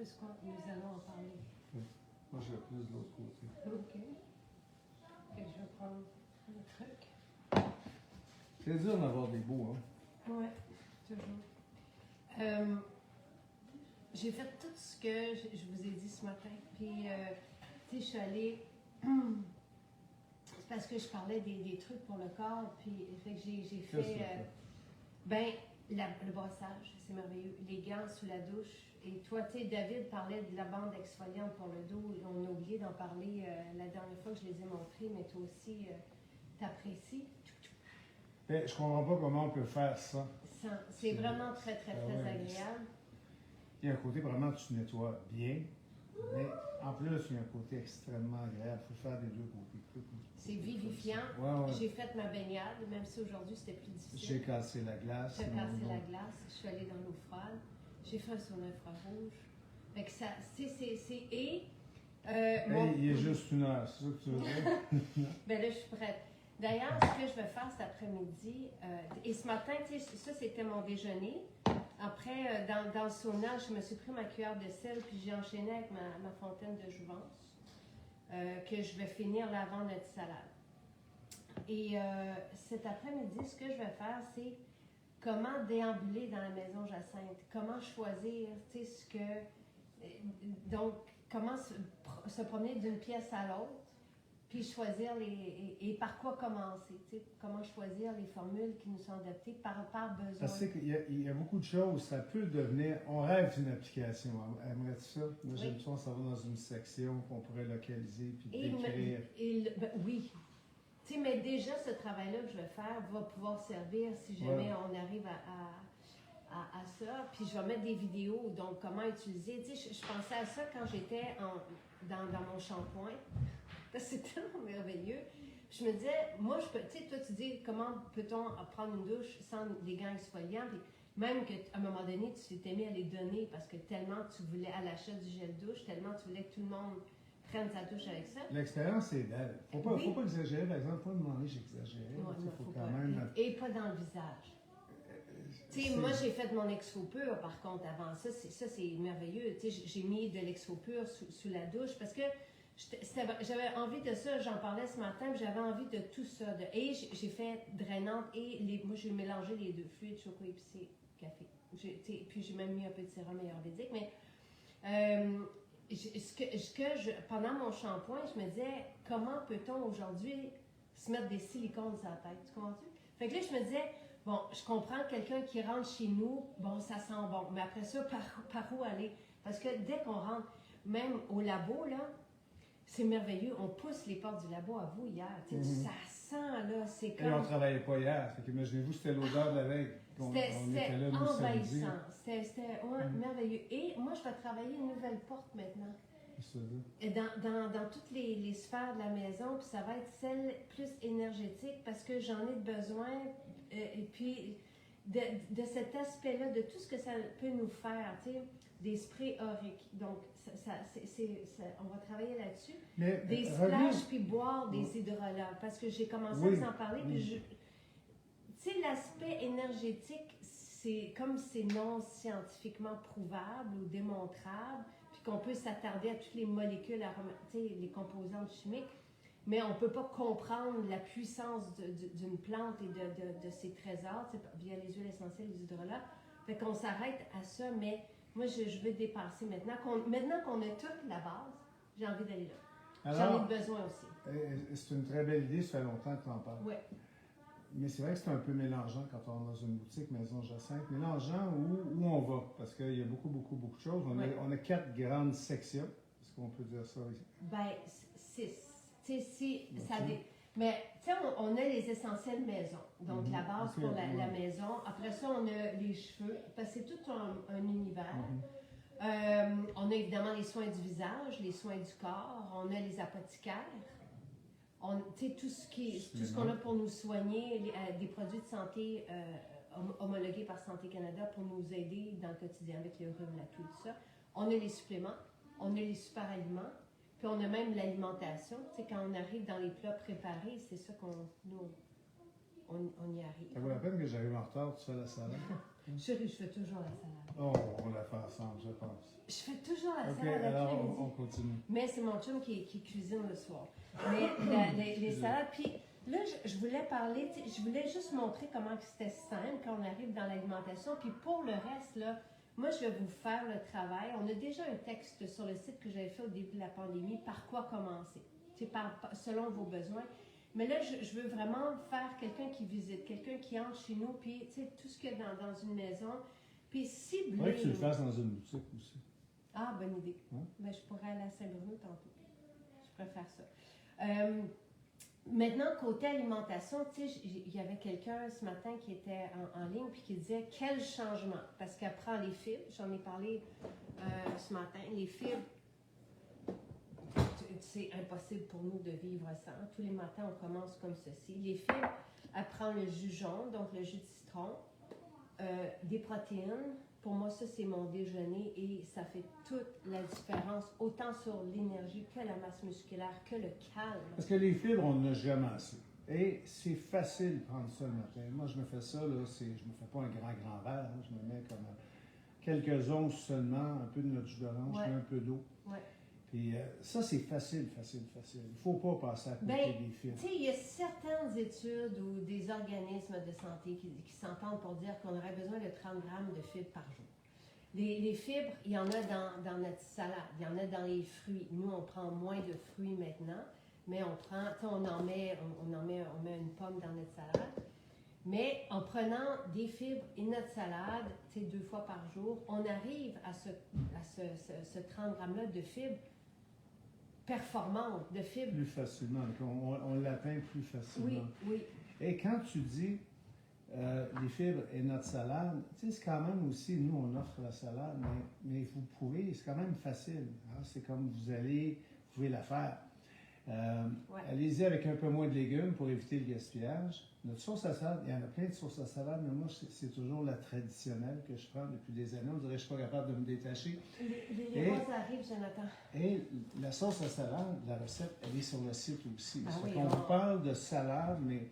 puisque nous allons en parler. Oui. Moi, je vais plus de l'autre côté. OK. Fait que je vais prendre le truc. C'est dur d'avoir des beaux, hein? Oui, toujours. J'ai fait tout ce que je vous ai dit ce matin. Puis, tu sais, je suis allée. C'est parce que je parlais des trucs pour le corps. Puis, fait que j'ai fait. Le brossage, c'est merveilleux. Les gants sous la douche. Et toi, tu sais, David parlait de la bande exfoliante pour le dos. On a oublié d'en parler la dernière fois que je les ai montrés, mais toi aussi, t'apprécies. Ben, je comprends pas comment on peut faire ça. C'est vraiment très, très, très agréable. Il y a un côté vraiment, tu nettoies bien, mais en plus, il y a un côté extrêmement agréable. Il faut faire des deux côtés. C'est vivifiant. Ouais. J'ai fait ma baignade, même si aujourd'hui c'était plus difficile. J'ai cassé la glace. J'ai cassé la glace. Je suis allée dans l'eau froide. J'ai fait un sauna infrarouge. Fait que ça, il est juste 1 heure, c'est ça que tu veux dire? Ben là, je suis prête. D'ailleurs, ce que je vais faire cet après-midi, et ce matin, tu sais, ça c'était mon déjeuner. Après, dans le sauna, je me suis pris ma cuillère de sel, puis j'ai enchaîné avec ma fontaine de jouvence, que je vais finir là avant notre salade. Et cet après-midi, ce que je vais faire, c'est comment déambuler dans la maison Jacinthe, comment choisir, tu sais, ce que... Donc, comment se promener d'une pièce à l'autre, puis choisir et par quoi commencer, tu sais, comment choisir les formules qui nous sont adaptées par besoin. Parce qu'il y a beaucoup de choses, ça peut devenir, on rêve d'une application, aimerais-tu ça? Moi, j'aime ça, ça va dans une section qu'on pourrait localiser puis décrire. Oui. Tu sais, mais déjà, ce travail-là que je vais faire va pouvoir servir si jamais on arrive à ça. Puis je vais mettre des vidéos, donc comment utiliser. Tu sais, je pensais à ça quand j'étais dans mon shampoing. C'est tellement merveilleux. Je me disais, moi, tu sais, toi, tu dis, comment peut-on prendre une douche sans des gants exfoliants? Puis même qu'à un moment donné, tu t'es mis à les donner parce que tellement tu voulais, à l'achat du gel douche, tellement tu voulais que tout le monde prenne sa douche avec ça. L'expérience est belle. Faut pas exagérer, par exemple, pas demander j'exagérais. Faut quand même... Et pas dans le visage. Tu sais, moi, j'ai fait mon exfo-pur, par contre, avant ça. C'est merveilleux. Tu sais, j'ai mis de l'exfo-pur sous la douche parce que j'avais envie de ça. J'en parlais ce matin, puis j'avais envie de tout ça. Et j'ai fait drainante et moi, j'ai mélangé les deux fluides, chocolat épicé, café. Puis j'ai même mis un peu de sérum ayurvédique. Mais pendant mon shampoing, je me disais, comment peut-on aujourd'hui se mettre des silicones sur la tête? Tu comprends-tu? Fait que là, je me disais, bon, je comprends quelqu'un qui rentre chez nous, bon, ça sent bon. Mais après ça, par où aller? Parce que dès qu'on rentre, même au labo, là, c'est merveilleux. On pousse les portes du labo à vous hier. Ça sent, là, c'est comme... Et on ne travaillait pas hier. Fait qu'imaginez-vous, c'était l'odeur de la veille. C'était envahissant. C'était merveilleux. Et moi, je vais travailler une nouvelle porte maintenant. Dans toutes les sphères de la maison, puis ça va être celle plus énergétique parce que j'en ai besoin. Et puis, de cet aspect-là, de tout ce que ça peut nous faire, tu sais, des sprays auriques. Donc, on va travailler là-dessus. Des splashs, puis boire des hydrolats. Parce que j'ai commencé à vous en parler. Puis tu sais, l'aspect énergétique, c'est comme c'est non scientifiquement prouvable ou démontrable, puis qu'on peut s'attarder à toutes les molécules aromatiques, les composantes chimiques, mais on ne peut pas comprendre la puissance d'une plante et de ses trésors via les huiles essentielles, les hydrolats. Fait qu'on s'arrête à ça, mais moi, je veux dépasser maintenant. Maintenant qu'on a toute la base, j'ai envie d'aller là. J'en ai besoin aussi. C'est une très belle idée, ça fait longtemps que tu en parles. Oui. Mais c'est vrai que c'est un peu mélangeant quand on est dans une boutique Maison Jacinthe. Mélangeant où on va, parce qu'il y a beaucoup de choses. On a 4 grandes sections. Est-ce qu'on peut dire ça ici? Ben, 6. Tu sais, mais, tu sais, on a les essentiels maison. Donc, la base pour la maison. Après ça, on a les cheveux, parce que c'est tout un univers. On a évidemment les soins du visage, les soins du corps. On a les apothicaires. Tout ce qu'on a pour nous soigner, des produits de santé homologués par Santé Canada pour nous aider dans le quotidien avec le rhume, la toux, tout ça. On a les suppléments, on a les super aliments, puis on a même l'alimentation. Quand on arrive dans les plats préparés, c'est ça qu'on y arrive. Ça vaut la peine que j'arrive en retard, tu fais la salade. Chérie, je fais toujours la salade. Oh, on la fait ensemble, je pense. Je fais toujours la OK, salade alors on continue. Mais c'est mon chum qui cuisine le soir. Mais les salades, puis là, je voulais parler, je voulais juste montrer comment c'était simple quand on arrive dans l'alimentation. Puis pour le reste, là, moi, je vais vous faire le travail. On a déjà un texte sur le site que j'avais fait au début de la pandémie, par quoi commencer, selon vos besoins. Mais là, je veux vraiment faire quelqu'un qui visite, quelqu'un qui entre chez nous, puis tout ce qu'il y a dans une maison, puis cibler. Il faudrait que tu le fasses dans une boutique aussi. Ah, bonne idée. Hein? Ben, je pourrais aller à Saint-Bruno tantôt. Je préfère ça. Maintenant, côté alimentation, il y avait quelqu'un ce matin qui était en ligne puis qui disait quel changement. Parce qu'elle prend les fibres, j'en ai parlé ce matin, les fibres, c'est impossible pour nous de vivre sans. Tous les matins, on commence comme ceci. Les fibres, elle prend le jus jaune, donc le jus de citron, des protéines. Pour moi, ça, c'est mon déjeuner et ça fait toute la différence, autant sur l'énergie que la masse musculaire, que le calme. Parce que les fibres, on n'a jamais assez. Et c'est facile de prendre ça le matin. Moi, je me fais ça, là, je ne me fais pas un grand verre. Hein, je me mets comme quelques onces seulement, un peu de notre jus d'orange, un peu d'eau. Ouais. Puis ça, c'est facile. Il ne faut pas passer à côté des fibres. Tu sais, il y a certaines études ou des organismes de santé qui s'entendent pour dire qu'on aurait besoin de 30 grammes de fibres par jour. Les fibres, il y en a dans notre salade, il y en a dans les fruits. Nous, on prend moins de fruits maintenant, mais on met une pomme dans notre salade. Mais en prenant des fibres et notre salade, 2 fois par jour, on arrive à ce 30 grammes-là de fibres performante, de fibres. Plus facilement, on l'atteint plus facilement. Oui. Et quand tu dis les fibres et notre salade, c'est quand même aussi, nous on offre la salade, mais vous pouvez, c'est quand même facile. Hein? C'est comme vous pouvez la faire. Allez-y avec un peu moins de légumes pour éviter le gaspillage. Notre sauce à salade, il y en a plein de sauces à salade, mais moi, c'est toujours la traditionnelle que je prends depuis des années. On dirait que je ne suis pas capable de me détacher. Les roses arrivent, Jonathan. Et la sauce à salade, la recette, elle est sur le site aussi. On vous parle de salade, mais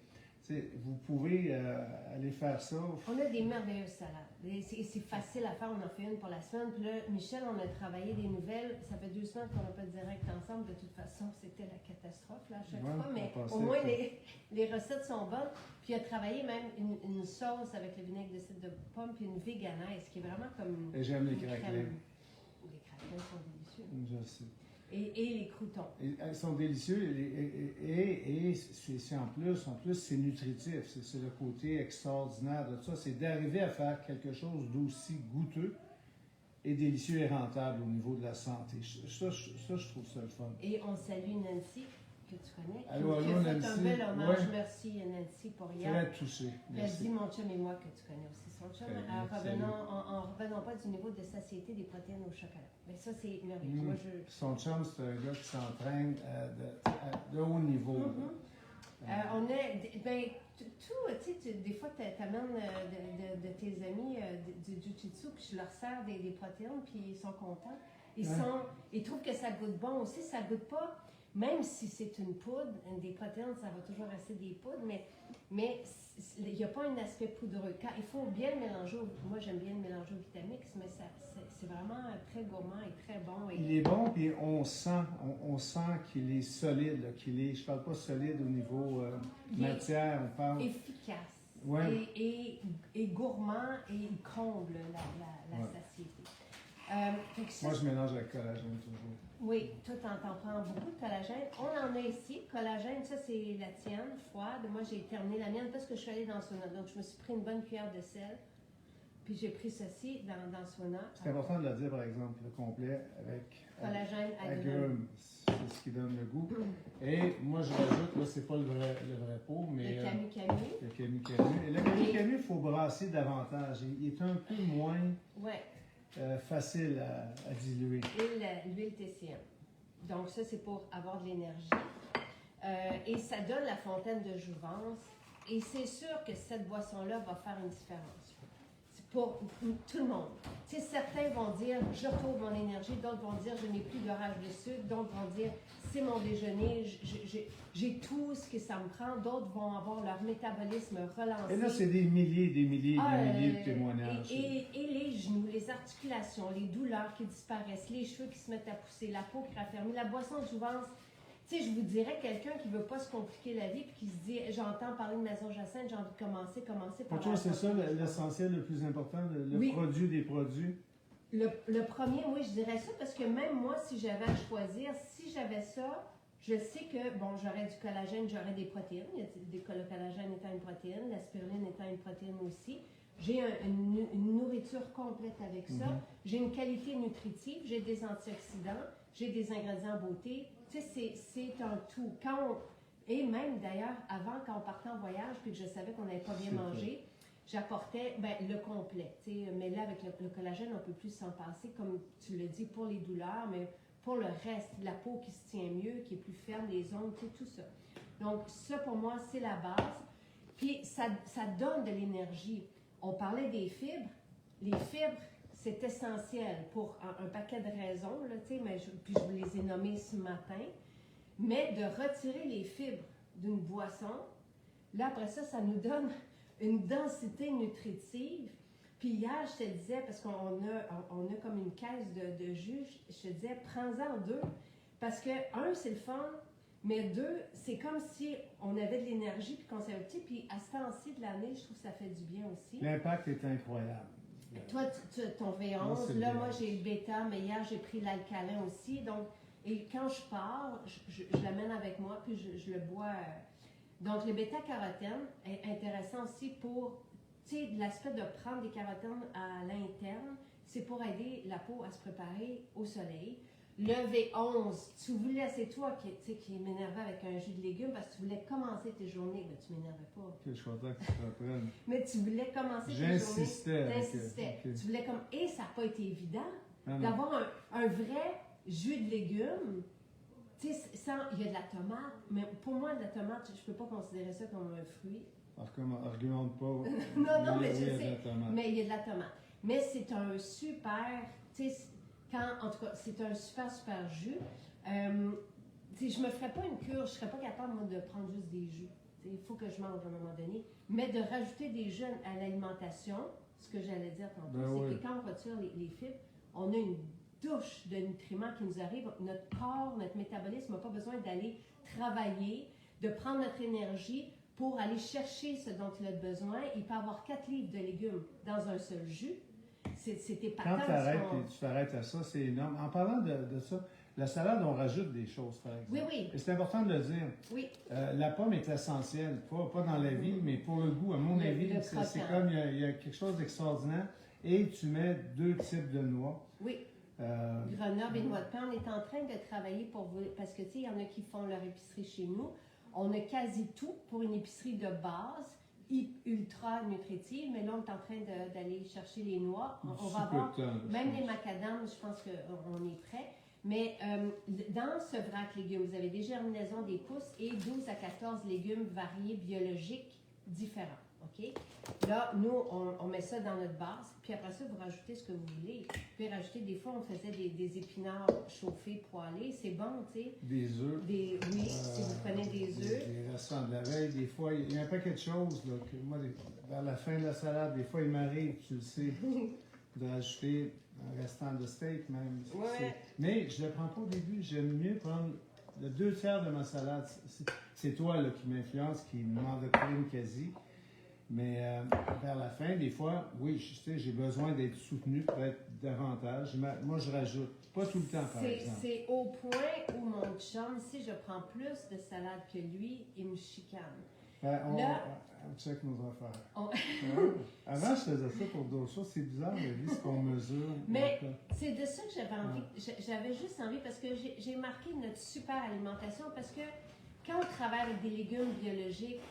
vous pouvez aller faire ça. On a des merveilleuses salades. C'est facile à faire. On en fait une pour la semaine. Puis là, Michel, on a travaillé des nouvelles. Ça fait 2 semaines qu'on n'a pas de direct ensemble. De toute façon, c'était la catastrophe là, à chaque fois. Mais au moins, les recettes sont bonnes. Puis il a travaillé même une sauce avec le vinaigre de cidre de pomme puis une véganaise qui est vraiment comme. Et j'aime les craquelins. Les craquelins sont délicieux. Je sais. Et les croûtons. Ils sont délicieux et c'est en plus, c'est nutritif. C'est le côté extraordinaire de ça. C'est d'arriver à faire quelque chose d'aussi goûteux et délicieux et rentable au niveau de la santé. Ça, je trouve ça le fun. Et on salue Nancy, que tu connais. Allô, Nancy. Un bel hommage. Merci Nancy pour hier. Très touché. Elle dit mon chum et moi que tu connais aussi son chum. En revenant pas du niveau de satiété des protéines au chocolat. Mais ça, c'est merveilleux. Son chum, c'est un gars qui s'entraîne de haut niveau. On est, des fois, tu amènes de tes amis du jiu-jitsu, puis je leur sers des protéines, puis ils sont contents. Ils trouvent que ça goûte bon aussi. Ça goûte pas, même si c'est une poudre, des protéines, ça va toujours rester des poudres, mais il n'y a pas un aspect poudreux. Il faut bien le mélanger. Moi, j'aime bien le mélanger au Vitamix, mais c'est vraiment très gourmand et très bon. Il est bon, puis on sent qu'il est solide. Je ne parle pas solide au niveau matière. On parle efficace. Ouais. Et gourmand, et il comble la satiété. Moi, je mélange avec collagène toujours. Oui, toi, t'en prends beaucoup de collagène. On en a ici. Collagène, ça, c'est la tienne, froide. Moi, j'ai terminé la mienne parce que je suis allée dans le sauna. Donc, je me suis pris une bonne cuillère de sel. Puis, j'ai pris ceci dans le sauna. C'est important de le dire, par exemple, le complet avec collagène agrumes. C'est ce qui donne le goût. Et moi, je rajoute, là, c'est pas le vrai pot, mais. Le camu-camu. Le camu-camu. Et le camu-camu, il faut brasser davantage. Il est un peu moins. Ouais. Facile à diluer. Et l'huile TCM. Donc ça, c'est pour avoir de l'énergie. Et ça donne la fontaine de jouvence. Et c'est sûr que cette boisson-là va faire une différence. pour tout le monde. Tu sais, certains vont dire, je retrouve mon énergie, d'autres vont dire, je n'ai plus d'orage de sucre, d'autres vont dire, c'est mon déjeuner, j'ai tout ce que ça me prend, d'autres vont avoir leur métabolisme relancé. Et là, c'est des milliers de témoignages. Et les genoux, les articulations, les douleurs qui disparaissent, les cheveux qui se mettent à pousser, la peau qui raffermit, la boisson de jouvence. Tu sais, je vous dirais, quelqu'un qui ne veut pas se compliquer la vie, puis qui se dit, j'entends parler de Maison Jacinthe, j'ai envie de commencer par... Pour toi, c'est ça l'essentiel, le plus important, le produit des produits? Le premier, oui, je dirais ça, parce que même moi, si j'avais à choisir, si j'avais ça, je sais que, bon, j'aurais du collagène, j'aurais des protéines. Le collagène étant une protéine, la spiruline étant une protéine aussi. J'ai une nourriture complète avec ça. J'ai une qualité nutritive, j'ai des antioxydants, j'ai des ingrédients beauté. Tu sais, c'est un tout. Et même d'ailleurs, avant, quand on partait en voyage, puis que je savais qu'on n'avait pas bien mangé, j'apportais le complet. Tu sais, mais là, avec le collagène, on ne peut plus s'en passer, comme tu le dis, pour les douleurs, mais pour le reste, la peau qui se tient mieux, qui est plus ferme, les ongles, tu sais, tout ça. Donc, ça, pour moi, c'est la base. Puis, ça donne de l'énergie. On parlait des fibres. Les fibres, c'est essentiel pour un paquet de raisons, là, puis je vous les ai nommées ce matin. Mais de retirer les fibres d'une boisson, là, après ça, ça nous donne une densité nutritive. Puis hier, je te disais, parce qu'on a comme une caisse de jus, je te disais, prends-en 2. Parce que, 1, c'est le fun, mais 2, c'est comme si on avait de l'énergie puis qu'on s'avait petit. Puis à ce temps-ci de l'année, je trouve que ça fait du bien aussi. L'impact est incroyable. Toi, ton V11, là, moi, j'ai le bêta, mais hier, j'ai pris l'alcalin aussi. Donc, et quand je pars, je l'amène avec moi, puis je le bois. Donc, le bêta-carotène est intéressant aussi pour, tu sais, l'aspect de prendre des carotènes à l'interne, c'est pour aider la peau à se préparer au soleil. Le V11, tu voulais, c'est toi qui m'énervais avec un jus de légumes parce que tu voulais commencer tes journées. Mais tu m'énervais pas. Je suis content que tu te reprennes. Mais tu voulais commencer tes journées. J'insistais. Tu voulais comme. Et ça n'a pas été évident d'avoir un vrai jus de légumes. Tu sais, il y a de la tomate, mais pour moi, de la tomate, je ne peux pas considérer ça comme un fruit. Argumente pas. non, mais je sais. Mais il y a de la tomate. Mais c'est un super. Tu sais, en tout cas, c'est un super jus. Je ne me ferais pas une cure, je ne serais pas capable, moi, de prendre juste des jus. Il faut que je mange à un moment donné. Mais de rajouter des jus à l'alimentation, ce que j'allais dire tantôt, c'est que quand on retire les fibres, on a une douche de nutriments qui nous arrivent. Notre corps, notre métabolisme n'a pas besoin d'aller travailler, de prendre notre énergie pour aller chercher ce dont il a besoin. Il peut avoir 4 livres de légumes dans un seul jus. C'était pas quand tu t'arrêtes à ça, c'est énorme. En parlant de ça, la salade, on rajoute des choses, par exemple. Oui. Et c'est important de le dire. Oui. La pomme est essentielle, pas dans la vie, mais pour le goût. À mon avis, c'est comme il y a quelque chose d'extraordinaire. Et tu mets 2 types de noix. Oui. Grenoble et noix de pain. On est en train de travailler pour vous, parce que tu sais, il y en a qui font leur épicerie chez nous. On a quasi tout pour une épicerie de base. Ultra nutritive, mais là, on est en train d'aller chercher les noix. On va avoir, même les macadams, je pense qu'on est prêt. Mais dans ce vrac légumes, vous avez des germinaisons, des pousses et 12 à 14 légumes variés biologiques différents. OK? Là, nous, on met ça dans notre base, puis après ça, vous rajoutez ce que vous voulez. Puis rajouter, des fois, on faisait des épinards chauffés, poêlés. C'est bon, tu sais. Des œufs. Oui, si vous prenez des œufs. Des restants de la veille, des fois, il y a un paquet de choses, là, que moi, vers la fin de la salade, des fois, il m'arrive, tu le sais, de rajouter un restant de steak même. Ouais. Mais je ne le prends pas au début. J'aime mieux prendre le 2/3 de ma salade. C'est toi là, qui m'influence, qui m'endoctrine quasi. Mais vers la fin, des fois, oui, j'ai besoin d'être soutenu pour être davantage. Moi, je rajoute. Pas tout le temps, par exemple. C'est au point où mon chum, si je prends plus de salade que lui, il me chicane. On check nos affaires. Avant, je faisais ça pour d'autres choses. C'est bizarre, la vie, ce qu'on mesure. Mais c'est de ça que j'avais envie. J'avais juste envie, parce que j'ai marqué notre super alimentation, parce que quand on travaille avec des légumes biologiques,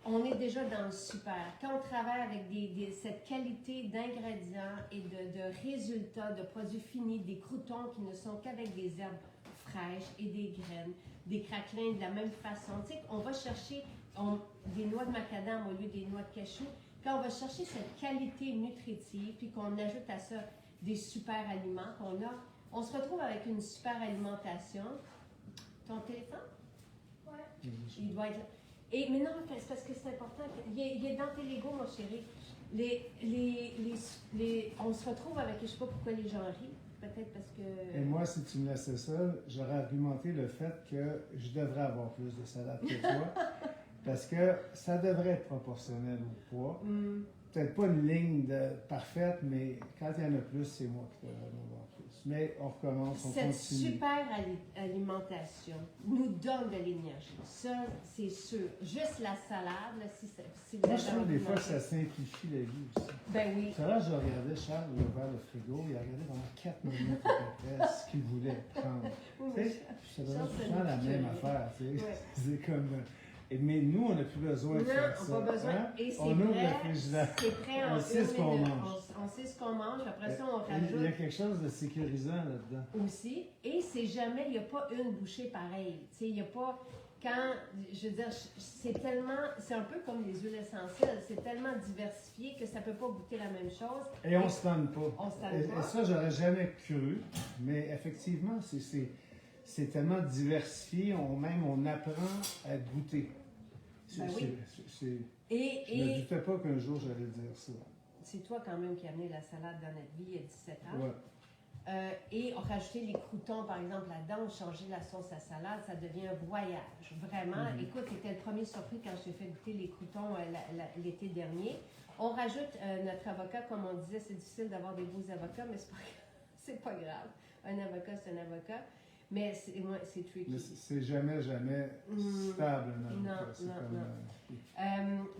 on est déjà dans le super. Quand on travaille avec cette qualité d'ingrédients et de résultats, de produits finis, des croûtons qui ne sont qu'avec des herbes fraîches et des graines, des craquelins de la même façon. Tu sais, on va chercher des noix de macadam au lieu des noix de cachou. Quand on va chercher cette qualité nutritive, puis qu'on ajoute à ça des super aliments on se retrouve avec une super alimentation. Ton téléphone? Ouais. Il doit être là. Mais non, c'est parce que c'est important. Il est dans tes Legos, mon chéri. On se retrouve avec, je ne sais pas pourquoi les gens rient, peut-être parce que... Et moi, si tu me laissais seul, j'aurais argumenté le fait que je devrais avoir plus de salade que toi, parce que ça devrait être proportionnel au poids. Peut-être pas une ligne parfaite, mais quand il y en a plus, c'est moi qui devrais en avoir plus. Mais on recommence, on continue. Cette super alimentation nous donne de l'énergie. Ça, c'est sûr. Juste la salade, là, si vous moi, je trouve des fois que ça simplifie la vie aussi. Ben oui. Tout à l'heure, je regardais Charles, il a ouvert le frigo, il a regardé pendant 4 minutes à peu près ce qu'il voulait prendre. C'est vraiment la même affaire. Ouais. C'est comme... Mais nous, on n'a plus besoin de faire ça. Non, on n'a pas besoin. Hein? Et c'est on ouvre le frigidaire. C'est prêt en on sait ce qu'on mange. On sait ce qu'on mange. Après ça, on rajoute... Il y a quelque chose de sécurisant là-dedans. Aussi. Et c'est jamais... Il n'y a pas une bouchée pareille. Tu sais, il n'y a pas... Quand... Je veux dire, c'est tellement... C'est un peu comme les huiles essentielles. C'est tellement diversifié que ça ne peut pas goûter la même chose. Et on ne se tanne pas. On se tanne pas. Et ça, j'aurais jamais cru. Mais effectivement, c'est tellement diversifié, on apprend à goûter. Ben oui. Je ne doutais pas qu'un jour j'allais dire ça. C'est toi quand même qui as amené la salade dans notre vie il y a 17 ans. Ouais. Et on rajoutait les croûtons, par exemple, là-dedans, on changeait la sauce à salade, ça devient un voyage. Vraiment. Écoute, tu étais le premier surpris quand je t'ai fait goûter les croûtons l'été dernier. On rajoute notre avocat, comme on disait, c'est difficile d'avoir des beaux avocats, mais c'est pas grave. Un avocat, c'est un avocat. Mais c'est tricky. Mais c'est jamais stable,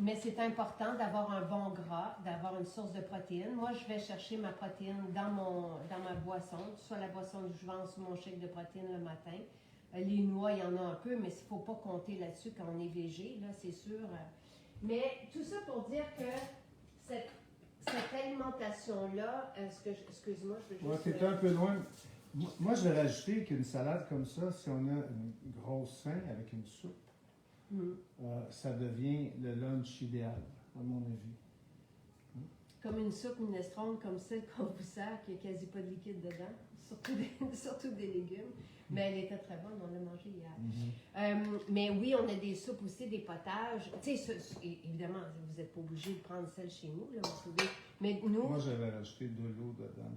mais c'est important d'avoir un bon gras, d'avoir une source de protéines. Moi, je vais chercher ma protéine dans ma boisson, soit la boisson du jouvence ou mon shake de protéines le matin. Les noix, il y en a un peu, mais il ne faut pas compter là-dessus quand on est végé, là, c'est sûr. Mais tout ça pour dire que cette alimentation-là, excuse-moi, je veux juste... Ouais, t'es un peu loin. Moi, je vais rajouter qu'une salade comme ça, si on a une grosse faim avec une soupe, ça devient le lunch idéal, à mon avis. Comme une soupe minestrone comme celle qu'on vous sert, qui n'a quasi pas de liquide dedans, surtout des légumes. Mais elle était très bonne, on l'a mangée hier. Mais oui, on a des soupes aussi, des potages. Tu sais, évidemment, vous n'êtes pas obligé de prendre celle chez nous, là, vous pouvez. Mais nous... Moi, j'avais rajouté de l'eau dedans.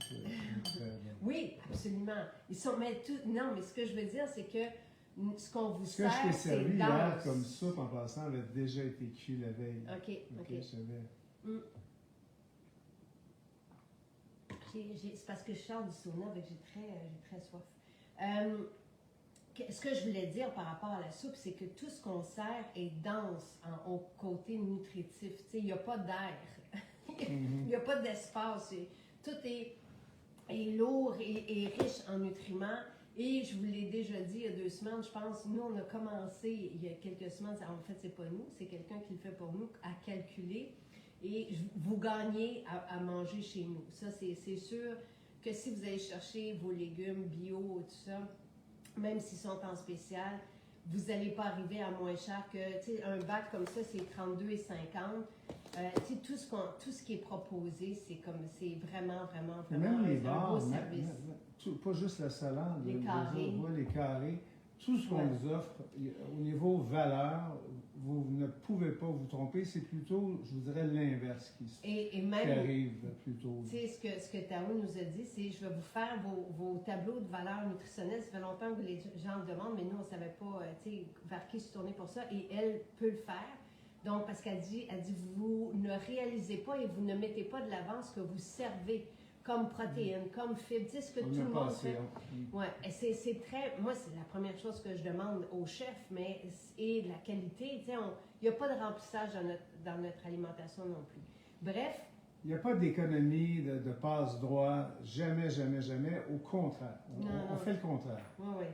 Oui, absolument. Non, mais ce que je veux dire, c'est que ce qu'on vous sert, ce que je t'ai servi hier comme soupe, en passant, avait déjà été cuit la veille. OK. C'est parce que je sors du sauna, donc j'ai très soif. Ce que je voulais dire par rapport à la soupe, c'est que tout ce qu'on sert est dense au côté nutritif. Il n'y a pas d'air. Il n'y a pas d'espace. Tout est lourd et riche en nutriments. Et je vous l'ai déjà dit il y a 2 semaines, je pense, nous, on a commencé il y a quelques semaines, en fait, c'est pas nous, c'est quelqu'un qui le fait pour nous, à calculer. Et vous gagnez à manger chez nous. Ça, c'est sûr que si vous allez chercher vos légumes bio, tout ça, même s'ils sont en spécial, vous n'allez pas arriver à moins cher que, tu sais, un bac comme ça, c'est 32,50. Tout ce qui est proposé, c'est vraiment même les bars, un beau service. Pas juste la salade, les carrés, tout ce qu'on vous offre, au niveau valeur, vous ne pouvez pas vous tromper, c'est plutôt, je vous dirais, l'inverse qui arrive plutôt. Tu sais, ce que Tao nous a dit, c'est je vais vous faire vos tableaux de valeur nutritionnelle. Ça fait longtemps que les gens le demandent, mais nous, on ne savait pas vers qui se tourner pour ça, et elle peut le faire. Donc, parce qu'elle dit, vous ne réalisez pas et vous ne mettez pas de l'avant ce que vous servez comme protéines, comme fibres, tu sais, ce que tout le monde fait. Ouais, c'est très... Moi, c'est la première chose que je demande au chef, et la qualité, tu sais, il n'y a pas de remplissage dans notre alimentation non plus. Bref. Il n'y a pas d'économie de passe-droit, jamais. Au contraire. On fait le contraire. Oui.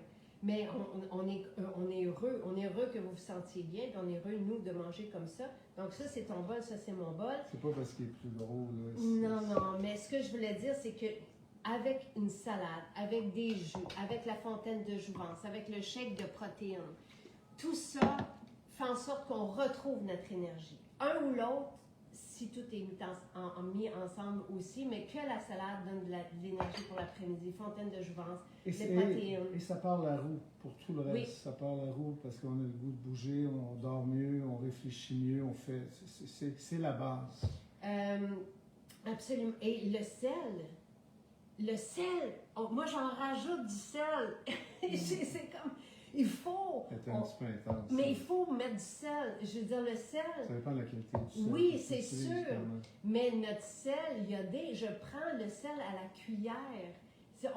Mais on est heureux que vous vous sentiez bien, on est heureux, nous, de manger comme ça. Donc ça, c'est ton bol, ça, c'est mon bol. C'est pas parce qu'il est plus gros, là. Non, mais ce que je voulais dire, c'est que avec une salade, avec des jus, avec la fontaine de jouvence, avec le shake de protéines, tout ça fait en sorte qu'on retrouve notre énergie. Un ou l'autre, si tout est mis ensemble aussi, mais que la salade donne de l'énergie pour l'après-midi, fontaine de jouvence, les protéines. Et ça part la roue pour tout le reste. Oui. Ça part la roue parce qu'on a le goût de bouger, on dort mieux, on réfléchit mieux, on fait. C'est la base. Absolument. Et le sel, moi j'en rajoute du sel. C'est comme, il faut. C'est un petit peu intense. Mais il faut mettre du sel. Je veux dire, le sel. Ça dépend de la qualité du sel. Oui, c'est sûr. Mais notre sel, je prends le sel à la cuillère. Je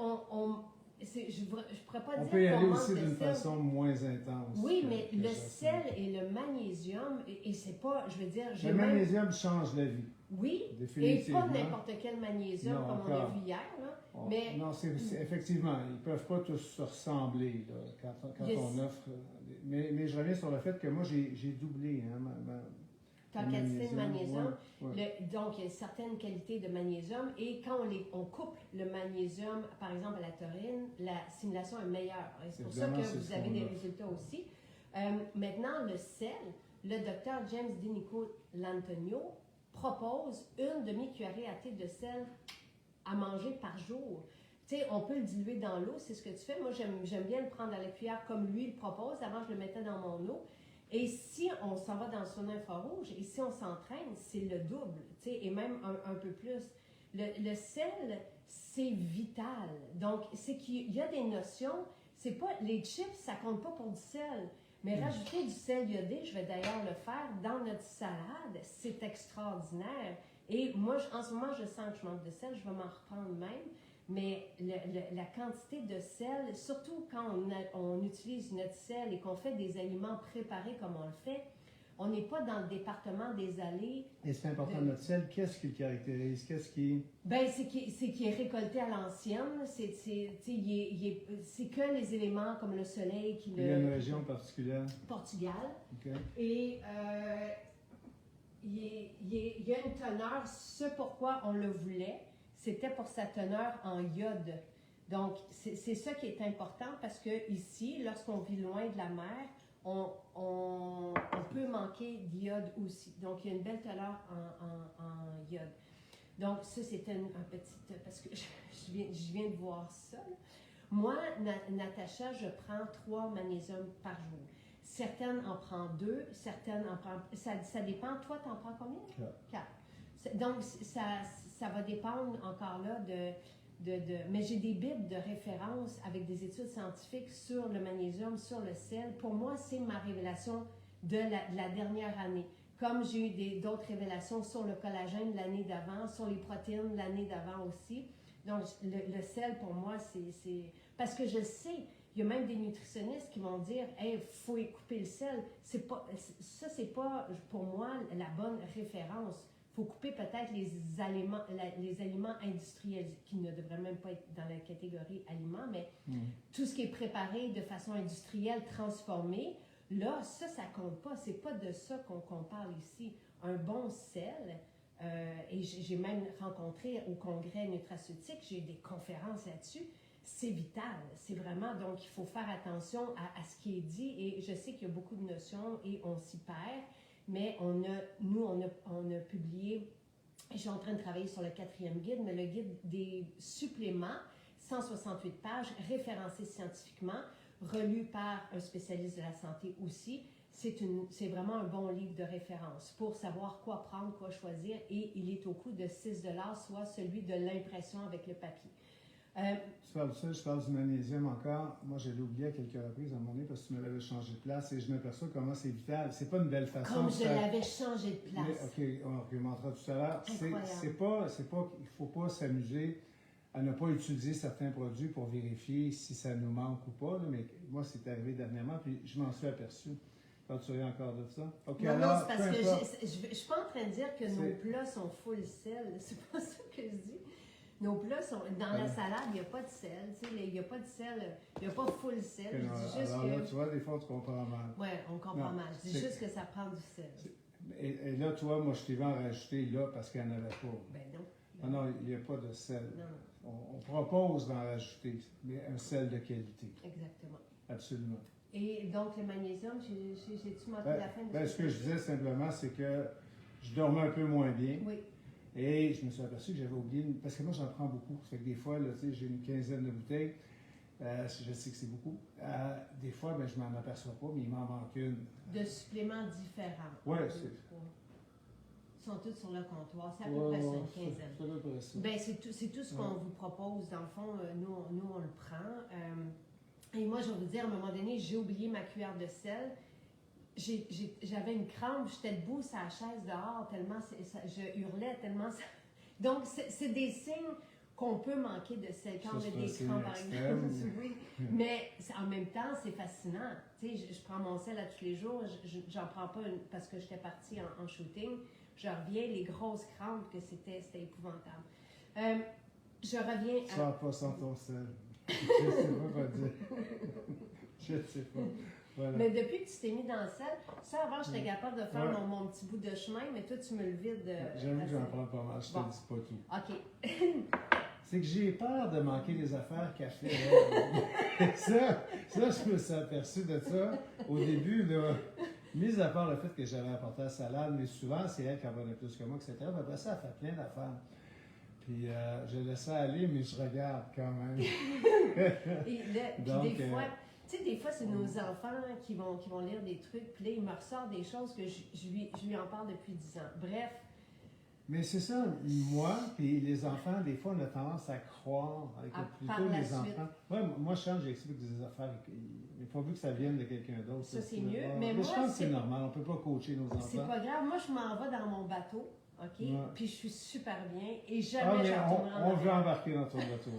pourrais pas dire. On peut y aller aussi d'une façon moins intense. Oui, mais le sel et le magnésium, et c'est pas, je veux dire. Le magnésium change la vie. Oui, et pas n'importe quel magnésium comme on a vu hier. Là. Mais, non, c'est effectivement, ils ne peuvent pas tous se ressembler là, quand on offre. Mais je reviens sur le fait que moi, j'ai doublé ta quantité de magnésium. Donc, il y a certaines qualités de magnésium et quand on couple le magnésium, par exemple à la taurine, la simulation est meilleure. C'est pour ça que vous avez des résultats aussi. Maintenant, le sel, le docteur James DiNico L'Antonio propose une demi-cuillerée à thé de sel à manger par jour. Tu sais, on peut le diluer dans l'eau, c'est ce que tu fais. Moi, j'aime bien le prendre à la cuillère comme lui le propose. Avant, je le mettais dans mon eau. Et si on s'en va dans le sauna infrarouge, et si on s'entraîne, c'est le double, tu sais, et même un peu plus. Le sel, c'est vital. Donc, c'est qu'il y a des notions, c'est pas, les chips, ça compte pas pour du sel. Mais rajouter du sel iodé, je vais d'ailleurs le faire dans notre salade, c'est extraordinaire. Et moi, en ce moment, je sens que je manque de sel, je vais m'en reprendre même. Mais la quantité de sel, surtout quand on utilise notre sel et qu'on fait des aliments préparés comme on le fait, on n'est pas dans le département des allées. Et c'est important, notre sel, qu'est-ce qui le caractérise? Qu'est-ce qui... Ben, c'est qu'il est récolté à l'ancienne. C'est que les éléments comme le soleil qui le... Il y a une région particulière? Portugal. OK. Et il y a une teneur, ce pourquoi on le voulait, c'était pour sa teneur en iode. Donc, c'est ça qui est important parce que ici, lorsqu'on vit loin de la mer, on peut manquer d'iode aussi. Donc, il y a une belle teneur en iode. Donc, ça, c'était un petit... Parce que je viens de voir ça. Là. Moi, Natacha, je prends 3 magnésiums par jour. Certaines en prennent 2, certaines en prennent... Ça dépend. Toi, tu en prends combien? 4. Donc, ça va dépendre encore là mais j'ai des bibles de référence avec des études scientifiques sur le magnésium, sur le sel. Pour moi, c'est ma révélation de la dernière année. Comme j'ai eu d'autres révélations sur le collagène l'année d'avant, sur les protéines l'année d'avant aussi. Donc, le sel, pour moi, c'est... Parce que je sais, il y a même des nutritionnistes qui vont dire « Hey, il faut couper le sel. » Ça, c'est pas, pour moi, la bonne référence. Il faut couper peut-être les aliments industriels, qui ne devraient même pas être dans la catégorie aliments, mais tout ce qui est préparé de façon industrielle, transformé, là, ça compte pas. C'est pas de ça qu'on parle ici. Un bon sel, et j'ai même rencontré au congrès nutraceutique, j'ai eu des conférences là-dessus, c'est vital. C'est vraiment, donc il faut faire attention à ce qui est dit, et je sais qu'il y a beaucoup de notions et on s'y perd. Mais on a publié, je suis en train de travailler sur le 4e guide, mais le guide des suppléments, 168 pages, référencés scientifiquement, relu par un spécialiste de la santé aussi. C'est vraiment un bon livre de référence pour savoir quoi prendre, quoi choisir, et il est au coût de 6 $, soit celui de l'impression avec le papier. Tu parles de ça, je parle du magnésium encore. Moi, je l'ai oublié à quelques reprises à un moment donné parce que tu me l'avais changé de place et je m'aperçois comment c'est vital. C'est pas une belle façon. Comme je l'avais changé de place. Mais, OK, on argumentera tout à l'heure. Il faut pas s'amuser à ne pas utiliser certains produits pour vérifier si ça nous manque ou pas. Là, mais moi, c'est arrivé dernièrement, puis je m'en suis aperçu. Tu riais encore de ça? Okay, non, alors, c'est parce que je ne suis pas en train de dire que nos plats sont full sel. C'est pas ça que je dis. Nos plats sont... Dans la salade, il n'y a pas de sel. Il n'y a pas de sel. Il n'y a pas full sel. Okay, je dis juste alors là, tu vois, des fois, tu comprends mal. Oui, on comprend mal. Je dis juste que ça prend du sel. Et là, toi, moi, je t'ai vu en rajouter là parce qu'il n'y en avait pas. Ben non. Ah non, il n'y a pas de sel. Non. On propose d'en rajouter, mais un sel de qualité. Exactement. Absolument. Et donc, le magnésium, j'ai-tu manqué la fin de ce que je disais simplement, c'est que je dormais un peu moins bien. Oui. Et je me suis aperçu que j'avais oublié, parce que moi j'en prends beaucoup. Ça fait que des fois, là, j'ai une quinzaine de bouteilles. Je sais que c'est beaucoup. Des fois, ben, je ne m'en aperçois pas, mais il m'en manque une. De suppléments différents. Oui, c'est. Ils sont tous sur le comptoir. C'est à peu près ça, une quinzaine. C'est à peu près ça. Ben, c'est tout ce qu'on vous propose. Dans le fond, nous, on le prend. Et moi, je vais vous dire, à un moment donné, j'ai oublié ma cuillère de sel. J'avais une crampe, j'étais debout sur la chaise dehors, tellement je hurlais, tellement ça... Donc, c'est des signes qu'on peut manquer de sel quand on a des crampes, par exemple. Oui. Mais en même temps, c'est fascinant. Tu sais, je prends mon sel à tous les jours, j'en prends pas parce que j'étais partie en shooting. Je reviens, les grosses crampes, que c'était épouvantable. Je reviens à... Ça pas sans ton sel. Je sais pas quoi dire. Je sais pas. Voilà. Mais depuis que tu t'es mis dans le sel, ça avant, j'étais capable de faire mon petit bout de chemin, mais toi, tu me le vides. J'avoue que j'en prends pas mal, je te dis pas tout. OK. C'est que j'ai peur de manquer des affaires qu'elle fait. ça, je me suis aperçu de ça au début, là. Mis à part le fait que j'avais apporté la salade, mais souvent, c'est elle qui en prenait plus que moi, etc. Mais après ça, elle fait plein d'affaires. Puis je laisse ça aller, mais je regarde quand même. Donc, des fois... Tu sais, des fois, c'est nos enfants qui vont lire des trucs, puis là, il me ressort des choses que je lui en parle depuis 10 ans. Bref. Mais c'est ça, moi, puis les enfants, des fois, on a tendance à croire, avec plutôt les enfants. Ouais, moi, je change, j'explique des affaires. Il n'a pas vu que ça vienne de quelqu'un d'autre. Ça, c'est mieux. Mais moi, je pense que c'est normal, on ne peut pas coacher nos enfants. C'est pas grave. Moi, je m'en vais dans mon bateau, OK? Ouais. Puis je suis super bien et jamais on veut embarquer dans ton bateau.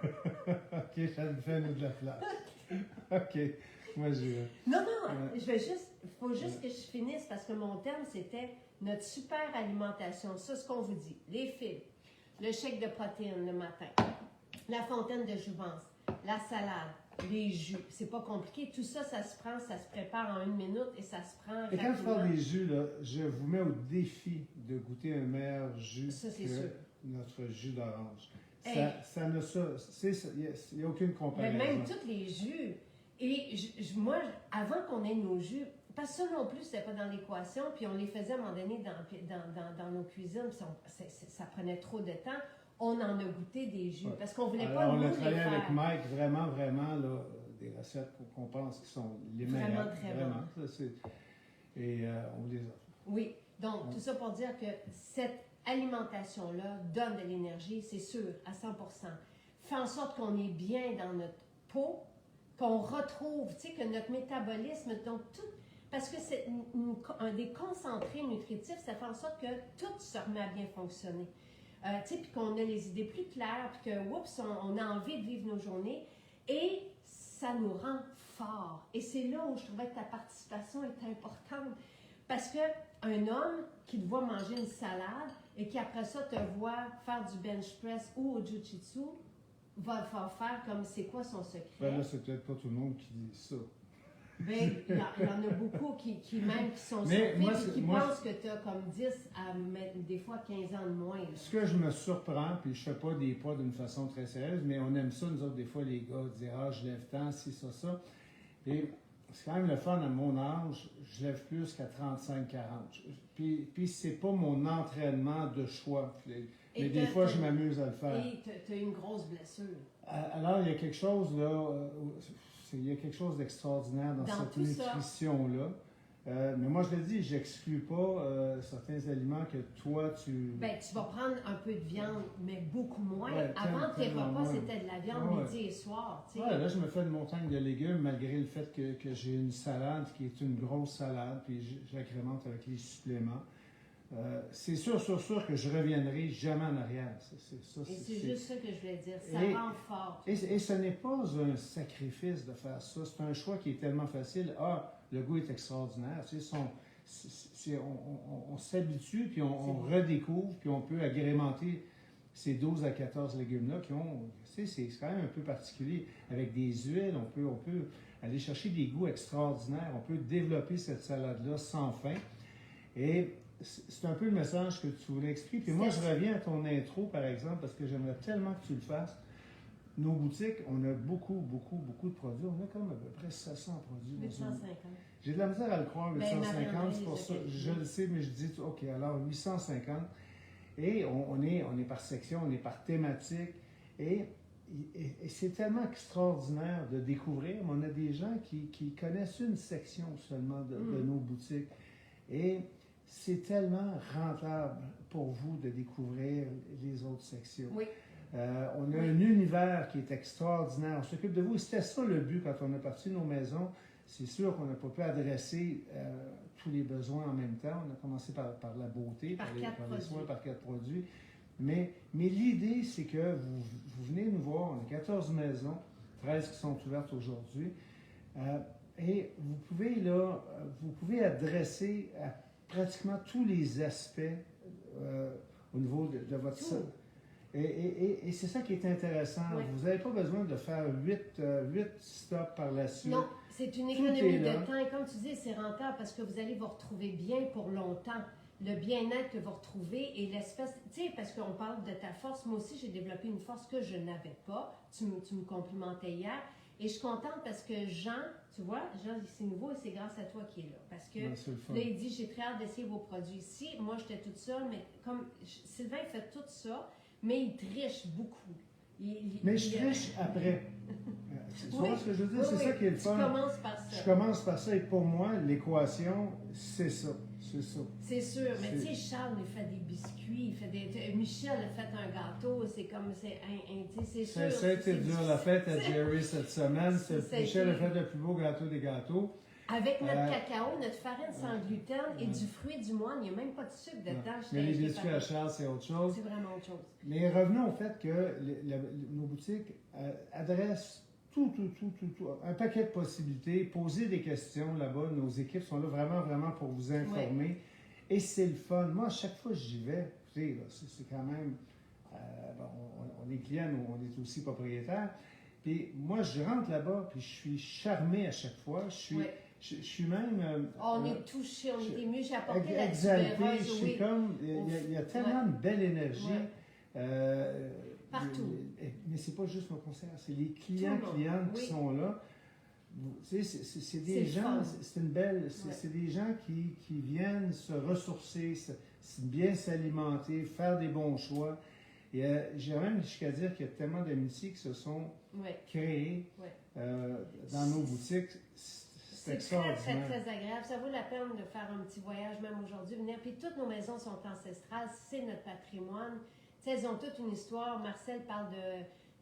OK, ça me fait de la place. OK, moi je vais. Non, il faut juste que je finisse parce que mon thème c'était notre super alimentation. Ça, ce qu'on vous dit. Les fibres, le shake de protéines le matin, la fontaine de jouvence, la salade, les jus. C'est pas compliqué. Tout ça, ça se prépare en 1 minute et ça se prend. Et quand je parle des jus, là, je vous mets au défi de goûter un meilleur jus que notre jus d'orange. Ça ne il n'y a aucune comparaison. Mais même tous les jus. Et moi, avant qu'on ait nos jus, parce que ça non plus, c'était pas dans l'équation, puis on les faisait à un moment donné dans nos cuisines, puis ça prenait trop de temps. On en a goûté des jus, parce qu'on voulait pas nous les faire. On a travaillé avec Mike, vraiment, là, des recettes qu'on pense qui sont les meilleures. Vraiment, très bon. Et on les offre. Oui, donc tout ça pour dire que cette alimentation-là donne de l'énergie, c'est sûr, à 100%. Fait en sorte qu'on est bien dans notre peau, qu'on retrouve, tu sais, que notre métabolisme, donc tout, parce que c'est des concentrés nutritifs, ça fait en sorte que tout se remet à bien fonctionner. Tu sais, puis qu'on a les idées plus claires, puis que, oups, on a envie de vivre nos journées, et ça nous rend forts. Et c'est là où je trouvais que ta participation est importante. Parce qu'un homme qui te voit manger une salade et qui après ça te voit faire du bench press ou au jiu-jitsu va faire comme c'est quoi son secret. Ben là, c'est peut-être pas tout le monde qui dit ça. Ben, il y en a beaucoup qui sont surpris et qui pensent que tu as comme 10 à des fois 15 ans de moins. Là. Ce que je me surprends, puis je fais pas des poids d'une façon très sérieuse, mais on aime ça, nous autres, des fois, les gars, dire « Ah, je lève tant, si, ça. » Et c'est quand même le fun à mon âge, je lève plus qu'à 35-40. Puis c'est pas mon entraînement de choix. Mais des fois, je m'amuse à le faire. Et tu as une grosse blessure. Alors, il y a quelque chose là, il y a quelque chose d'extraordinaire dans cette nutrition-là. Mais moi, je le dis, j'exclus pas certains aliments que toi, Ben, tu vas prendre un peu de viande, mais beaucoup moins. Avant, tes repas, c'était de la viande midi et soir. Oui, là, je me fais une montagne de légumes, malgré le fait que j'ai une salade qui est une grosse salade, puis j'agrémente avec les suppléments. C'est sûr que je ne reviendrai jamais en arrière. C'est juste ça que je voulais dire. Ça rend fort. Et ce n'est pas un sacrifice de faire ça. C'est un choix qui est tellement facile. Le goût est extraordinaire. Tu sais, on s'habitue, puis on redécouvre, puis on peut agrémenter ces 12 à 14 légumes-là qui ont... Tu sais, c'est quand même un peu particulier. Avec des huiles, on peut aller chercher des goûts extraordinaires. On peut développer cette salade-là sans fin. Et c'est un peu le message que tu voulais expliquer. Puis moi, je reviens à ton intro, par exemple, parce que j'aimerais tellement que tu le fasses. nos boutiques, on a beaucoup de produits. On a comme à peu près 700 produits. 850. J'ai de la misère à le croire, 850, c'est pour ça. Je le sais, mais je dis, OK, alors 850. Et on est par section, on est par thématique. Et c'est tellement extraordinaire de découvrir. On a des gens qui connaissent une section seulement de nos boutiques. Et c'est tellement rentable pour vous de découvrir les autres sections. Oui. On a un univers qui est extraordinaire. On s'occupe de vous. C'était ça le but quand on a parti nos maisons. C'est sûr qu'on n'a pas pu adresser tous les besoins en même temps. On a commencé par la beauté, par les soins, par 4 produits. Mais l'idée, c'est que vous venez nous voir. On a 14 maisons, 13 qui sont ouvertes aujourd'hui. Et vous pouvez adresser à pratiquement tous les aspects au niveau de votre site. Et c'est ça qui est intéressant. Oui. Vous n'avez pas besoin de faire 8 stops par la suite. Non, c'est une économie de temps. Et comme tu dis, c'est rentable parce que vous allez vous retrouver bien pour longtemps. Le bien-être que vous retrouvez et l'espèce... Tu sais, parce qu'on parle de ta force. Moi aussi, j'ai développé une force que je n'avais pas. Tu me complimentais hier. Et je suis contente parce que Jean, tu vois, Jean, c'est nouveau et c'est grâce à toi qu'il est là. Parce que là, il dit, j'ai très hâte d'essayer vos produits ici. Moi, j'étais toute seule, mais comme Sylvain fait tout ça, mais il triche beaucoup. Mais je triche après. Tu vois ce que je veux dire? C'est ça qui est le fun. Tu commences par ça. Je commence par ça et pour moi, l'équation, c'est ça. C'est ça. C'est sûr. Mais tu sais, Charles, il fait des biscuits, Michel a fait un gâteau. C'est comme, c'est sûr. Ça a été dur, la fête à Jerry cette semaine. Michel a fait le plus beau gâteau des gâteaux. Avec notre cacao, notre farine sans gluten et du fruit du moine, il n'y a même pas de sucre dedans. Mais les biscuits à Charles, c'est autre chose. C'est vraiment autre chose. Mais revenons au fait que nos boutiques adressent tout, un paquet de possibilités. Posez des questions là-bas. Nos équipes sont là vraiment pour vous informer. Oui. Et c'est le fun. Moi, à chaque fois que j'y vais, c'est quand même... on est client, on est aussi propriétaire. Puis moi, je rentre là-bas, puis je suis charmé à chaque fois. Je suis même... on est touché, on est ému. J'ai apporté la exalté. Je suis comme... Il y a tellement de belle énergie. Partout. Mais c'est pas juste nos conseillers, c'est les clientes qui sont là. C'est des gens, c'est une belle... C'est des gens qui viennent se ressourcer, bien s'alimenter, faire des bons choix. Et j'ai même jusqu'à dire qu'il y a tellement d'amitiés qui se sont créées dans nos boutiques. C'est très agréable. Ça vaut la peine de faire un petit voyage, même aujourd'hui, venir. Puis toutes nos maisons sont ancestrales, c'est notre patrimoine. Tu sais, elles ont toute une histoire. Marcel parle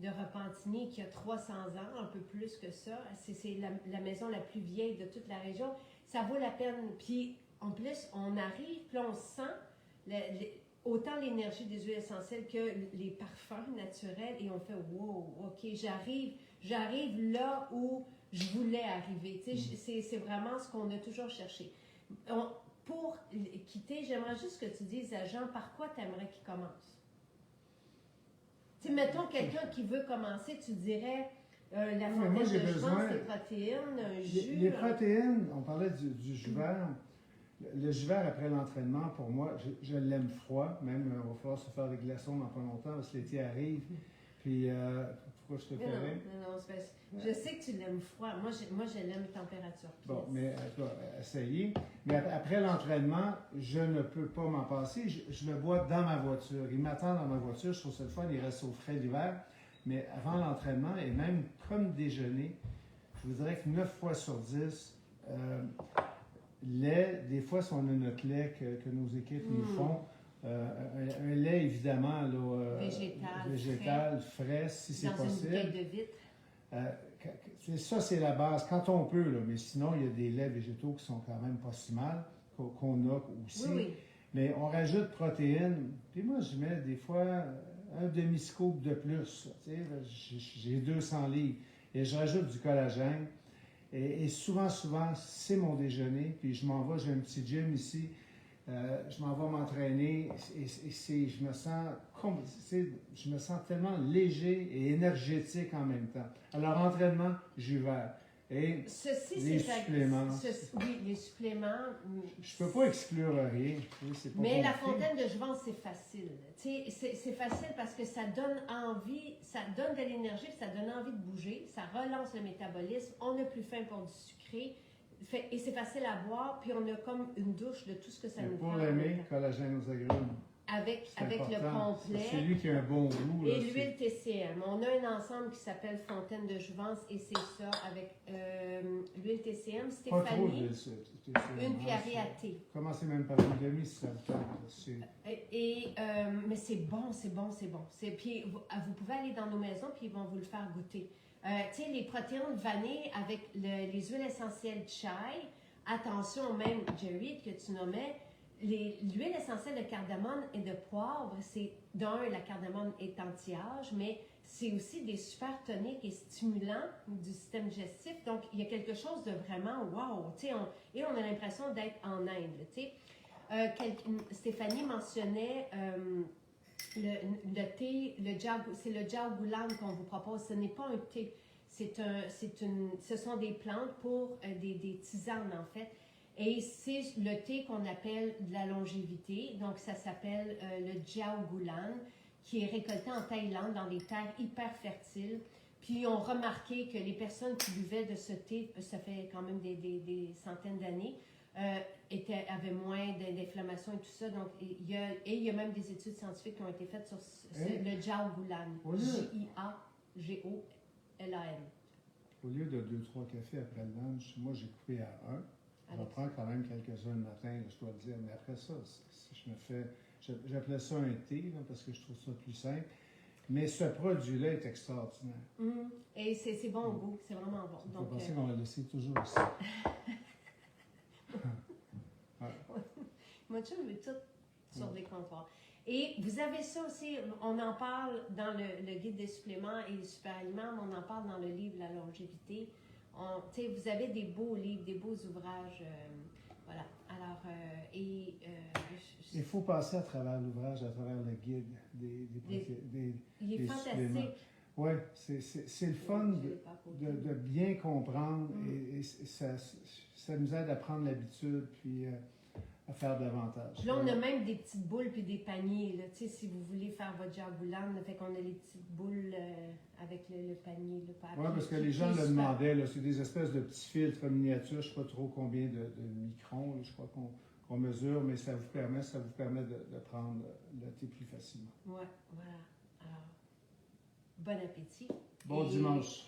de Repentigny qui a 300 ans, un peu plus que ça. C'est la maison la plus vieille de toute la région. Ça vaut la peine. Puis en plus, on arrive, puis on sent autant l'énergie des huiles essentielles que les parfums naturels et on fait « wow, ok, j'arrive là où je voulais arriver. » Tu sais, c'est vraiment ce qu'on a toujours cherché. Pour quitter, j'aimerais juste que tu dises à Jean par quoi tu aimerais qu'il commence. Tu sais, mettons quelqu'un qui veut commencer, tu dirais la fontaine de jouvence, les protéines, un jus. Les protéines, on parlait du jus vert. Le jus vert après l'entraînement, pour moi, je l'aime froid. Même, il va falloir se faire des glaçons dans pas longtemps parce que l'été arrive. Puis, pourquoi je te ferais? Non, je sais que tu l'aimes froid. Moi, je l'aime température. Bon, mais essayez. Mais après l'entraînement, je ne peux pas m'en passer. Je le bois dans ma voiture. Il m'attend dans ma voiture. Je trouve ça le fun. Il reste au frais l'hiver. Mais avant l'entraînement, et même comme déjeuner, je vous dirais que 9 fois sur 10, lait, des fois, si on a notre lait que nos équipes nous font, un lait évidemment là, végétal, frais, si c'est possible. Dans une bouteille de vitre. Ça, c'est la base, quand on peut, là, mais sinon, il y a des laits végétaux qui sont quand même pas si mal, qu'on a aussi. Oui. Mais on rajoute protéines, puis moi, je mets des fois un demi-scoop de plus. J'ai 200 livres, et je rajoute du collagène. Et souvent, c'est mon déjeuner. Puis je m'en vais, j'ai un petit gym ici. Je m'en vais m'entraîner. Et je me sens tellement léger et énergétique en même temps. Alors, entraînement, jus vert. Et ceci, les suppléments. Oui, les suppléments. Je ne peux pas exclure rien. C'est pas mais compliqué. la fontaine de jouvence, c'est facile. C'est facile parce que ça donne envie, ça donne de l'énergie, ça donne envie de bouger, ça relance le métabolisme, on n'a plus faim pour du sucré. Et c'est facile à boire, puis on a comme une douche de tout ce que ça nous prend. Pour l'aimer, collagène aux agrumes. Avec le complet. C'est lui qui a un bon goût. Et l'huile TCM. On a un ensemble qui s'appelle Fontaine de Jouvence et c'est ça avec l'huile TCM. Stéphanie, pas trop d'huile TCM. Une cuillerée à thé. Commencez même par une demi si ça vous tente. Mais c'est bon. Puis vous pouvez aller dans nos maisons puis ils vont vous le faire goûter. Tu sais, les protéines vanille avec les huiles essentielles chai. Attention, même Jerry que tu nommais. L'huile essentielle de cardamome et de poivre, c'est la cardamome est anti-âge, mais c'est aussi des super toniques et stimulants du système digestif. Donc, il y a quelque chose de vraiment wow, tu sais, et on a l'impression d'être en Inde, tu sais. Stéphanie mentionnait le thé, c'est le Jao-Gulan qu'on vous propose. Ce n'est pas un thé, ce sont des plantes pour des tisanes en fait. Et c'est le thé qu'on appelle de la longévité. Donc, ça s'appelle le Jao-Gulan, qui est récolté en Thaïlande dans des terres hyper fertiles. Puis, ils ont remarqué que les personnes qui buvaient de ce thé, ça fait quand même des centaines d'années, avaient moins d'inflammation et tout ça. Donc, il y a même des études scientifiques qui ont été faites sur le Jao-Gulan. Jao-Gulan. Au lieu de 2-3 cafés après le lunch, moi, j'ai coupé à 1. Je prends quand même quelques-uns le matin, je dois le dire, mais après ça, j'appelais ça un thé, là, parce que je trouve ça plus simple. Mais ce produit-là est extraordinaire. Et c'est bon au goût, c'est vraiment bon. Il faut penser qu'on va le laisser toujours ici. Moi, je veux tout sur des comptoirs. Et vous avez ça aussi, on en parle dans le guide des suppléments et des super aliments, mais on en parle dans le livre La longévité. Vous avez des beaux livres, des beaux ouvrages. Voilà. Alors, il faut passer à travers l'ouvrage, à travers le guide il est fantastique. Oui, c'est le fun de bien comprendre et ça nous aide à prendre l'habitude puis à faire davantage. Là, on a même des petites boules puis des paniers. Là, si vous voulez faire votre Jao-Gulan, fait qu'on a les petites boules avec le panier. Oui, parce que les gens le demandaient. C'est des espèces de petits filtres miniatures. Je ne sais pas trop combien de microns. Là, je crois qu'on mesure, mais ça vous permet de prendre le thé plus facilement. Oui, voilà. Alors, bon appétit. Bon dimanche.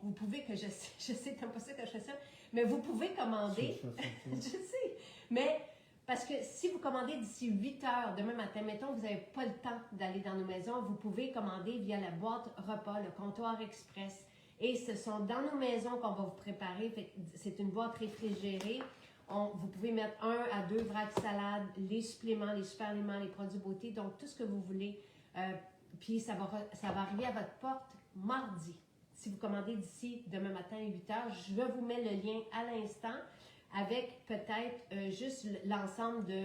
Vous pouvez je sais, t'aimes pas ça que je fais ça, mais vous pouvez commander. Je sais. Mais, parce que si vous commandez d'ici 8 heures demain matin, mettons que vous n'avez pas le temps d'aller dans nos maisons, vous pouvez commander via la boîte repas, le comptoir express. Et ce sont dans nos maisons qu'on va vous préparer. C'est une boîte réfrigérée. Vous pouvez mettre 1 à 2 vracs salades, les suppléments, les super aliments, les produits beauté, donc tout ce que vous voulez. Puis ça va arriver à votre porte mardi. Si vous commandez d'ici demain matin à 8 heures, je vais vous mettre le lien à l'instant avec peut-être juste l'ensemble de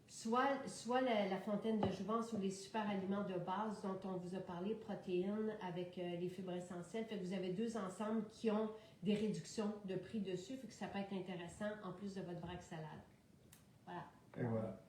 soit la fontaine de jouvence ou les super aliments de base dont on vous a parlé, protéines avec les fibres essentielles. Fait que vous avez 2 ensembles qui ont des réductions de prix dessus, fait que ça peut être intéressant en plus de votre vrac salade. Voilà. Et voilà.